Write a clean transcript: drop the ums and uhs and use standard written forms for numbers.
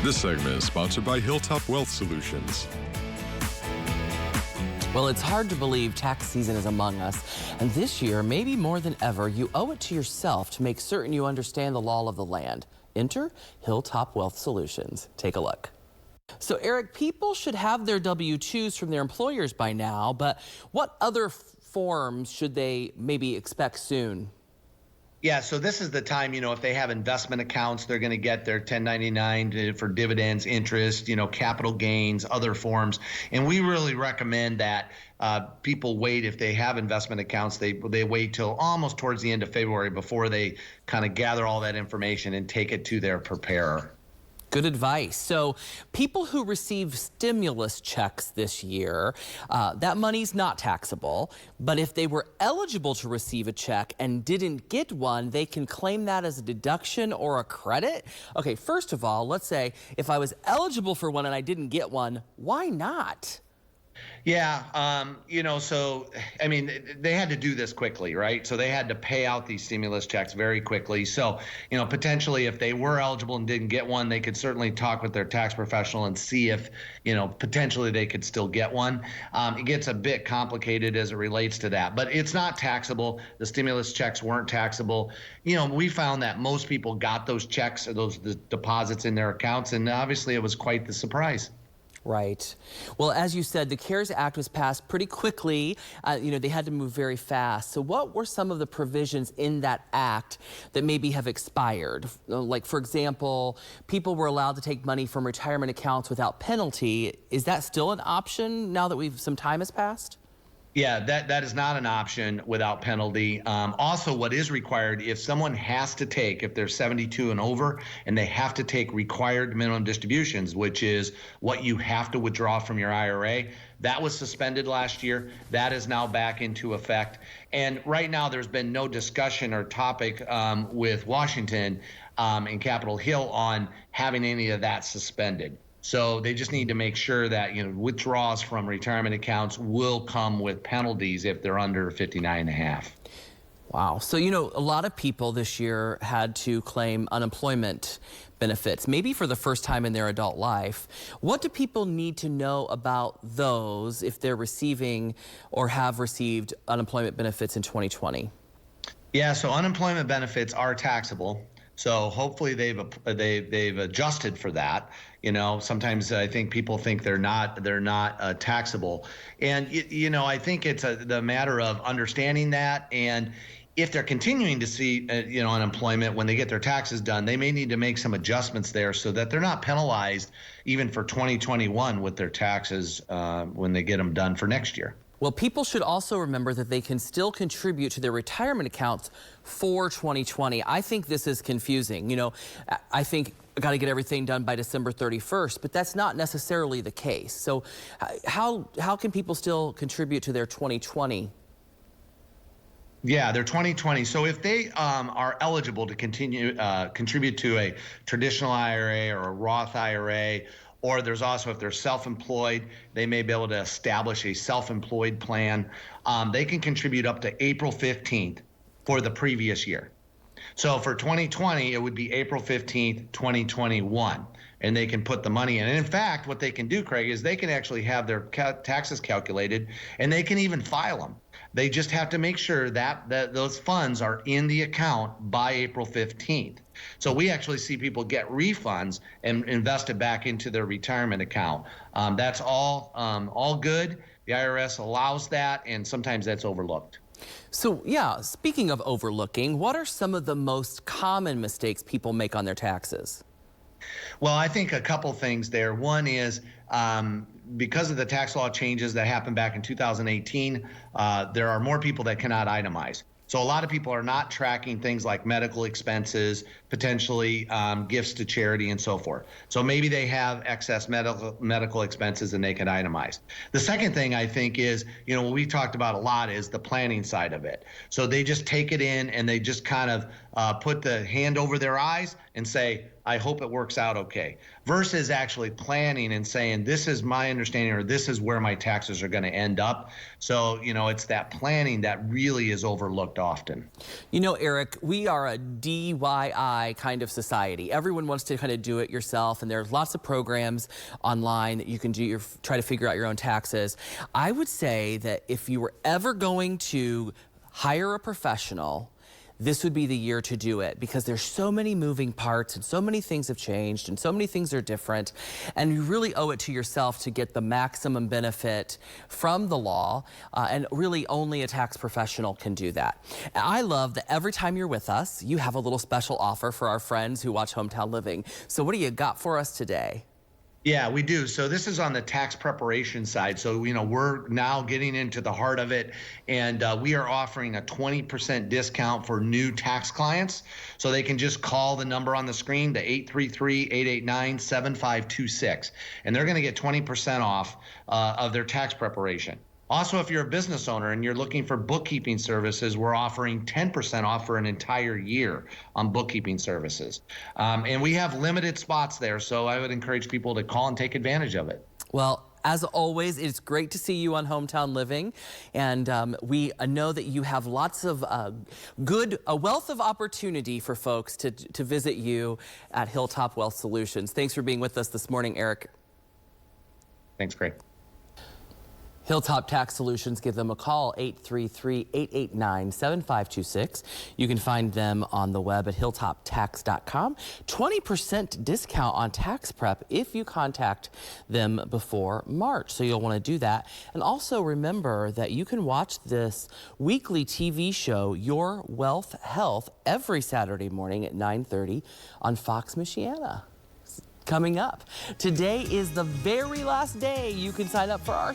This segment is sponsored by Hilltop Wealth Solutions. Well, it's hard to believe tax season is among us. And this year, maybe more than ever, you owe it to yourself to make certain you understand the law of the land. Enter Hilltop Wealth Solutions. Take a look. So, Eric, people should have their W-2s from their employers by now, but what other forms should they maybe expect soon? Yeah, so this is the time, if they have investment accounts, they're going to get their 1099 for dividends, interest, capital gains, other forms. And we really recommend that people wait. If they have investment accounts, they wait till almost towards the end of February before they kind of gather all that information and take it to their preparer. Good advice. So people who receive stimulus checks this year, that money's not taxable. But if they were eligible to receive a check and didn't get one, they can claim that as a deduction or a credit. Okay, first of all, let's say if I was eligible for one and I didn't get one, why not? Yeah, so, they had to do this quickly, right? So they had to pay out these stimulus checks very quickly. So, potentially if they were eligible and didn't get one, they could certainly talk with their tax professional and see if, potentially they could still get one. It gets a bit complicated as it relates to that, but it's not taxable. The stimulus checks weren't taxable. We found that most people got those checks or those deposits in their accounts, and obviously it was quite the surprise. Right. Well, as you said, the CARES Act was passed pretty quickly. They had to move very fast. So what were some of the provisions in that act that maybe have expired? Like, for example, people were allowed to take money from retirement accounts without penalty. Is that still an option now that some time has passed? Yeah, that is not an option without penalty. Also, what is required, if someone has to take, if they're 72 and over, and they have to take required minimum distributions, which is what you have to withdraw from your IRA, that was suspended last year. That is now back into effect. And right now, there's been no discussion or topic with Washington and Capitol Hill on having any of that suspended. So they just need to make sure that withdrawals from retirement accounts will come with penalties if they're under 59.5. Wow. So, a lot of people this year had to claim unemployment benefits, maybe for the first time in their adult life. What do people need to know about those if they're receiving or have received unemployment benefits in 2020? Yeah, so unemployment benefits are taxable. So hopefully they've adjusted for that. Sometimes I think people think they're not taxable, and I think it's the matter of understanding that. And if they're continuing to see unemployment when they get their taxes done, they may need to make some adjustments there so that they're not penalized even for 2021 with their taxes when they get them done for next year. Well, people should also remember that they can still contribute to their retirement accounts for 2020. I think this is confusing. I think I got to get everything done by December 31st, but that's not necessarily the case. So how can people still contribute to their 2020? Yeah, they're 2020. So if they are eligible to contribute to a traditional IRA or a Roth IRA, or there's also, if they're self-employed, they may be able to establish a self-employed plan. They can contribute up to April 15th for the previous year. So for 2020, it would be April 15th, 2021, and they can put the money in. And in fact, what they can do, Craig, is they can actually have their taxes calculated, and they can even file them. They just have to make sure that those funds are in the account by April 15th. So we actually see people get refunds and invest it back into their retirement account. That's all good. The IRS allows that, and sometimes that's overlooked. So, yeah, speaking of overlooking, what are some of the most common mistakes people make on their taxes? Well, I think a couple things there. One is because of the tax law changes that happened back in 2018, there are more people that cannot itemize. So a lot of people are not tracking things like medical expenses, potentially gifts to charity and so forth. So maybe they have excess medical expenses and they can itemize. The second thing I think is, what we talked about a lot is the planning side of it. So they just take it in and they just kind of put the hand over their eyes and say, I hope it works out okay, versus actually planning and saying, this is my understanding, or this is where my taxes are going to end up. So, it's that planning that really is overlooked often. You know, Eric, we are a DIY kind of society. Everyone wants to kind of do it yourself, and there's lots of programs online that you can do try to figure out your own taxes. I would say that if you were ever going to hire a professional, this would be the year to do it, because there's so many moving parts and so many things have changed and so many things are different, and you really owe it to yourself to get the maximum benefit from the law, and really only a tax professional can do that. And I love that every time you're with us, you have a little special offer for our friends who watch Hometown Living. So what do you got for us today? Yeah, we do. So this is on the tax preparation side. So, we're now getting into the heart of it, and we are offering a 20% discount for new tax clients. So they can just call the number on the screen, the 833-889-7526, and they're going to get 20% off of their tax preparation. Also, if you're a business owner and you're looking for bookkeeping services, we're offering 10% off for an entire year on bookkeeping services. And we have limited spots there, so I would encourage people to call and take advantage of it. Well, as always, it's great to see you on Hometown Living, and we know that you have lots of a wealth of opportunity for folks to visit you at Hilltop Wealth Solutions. Thanks for being with us this morning, Eric. Thanks, Craig. Hilltop Tax Solutions, give them a call, 833-889-7526. You can find them on the web at hilltoptax.com. 20% discount on tax prep if you contact them before March. So you'll want to do that. And also remember that you can watch this weekly TV show, Your Wealth Health, every Saturday morning at 9:30 on Fox Michiana. Coming up. Today is the very last day you can sign up for our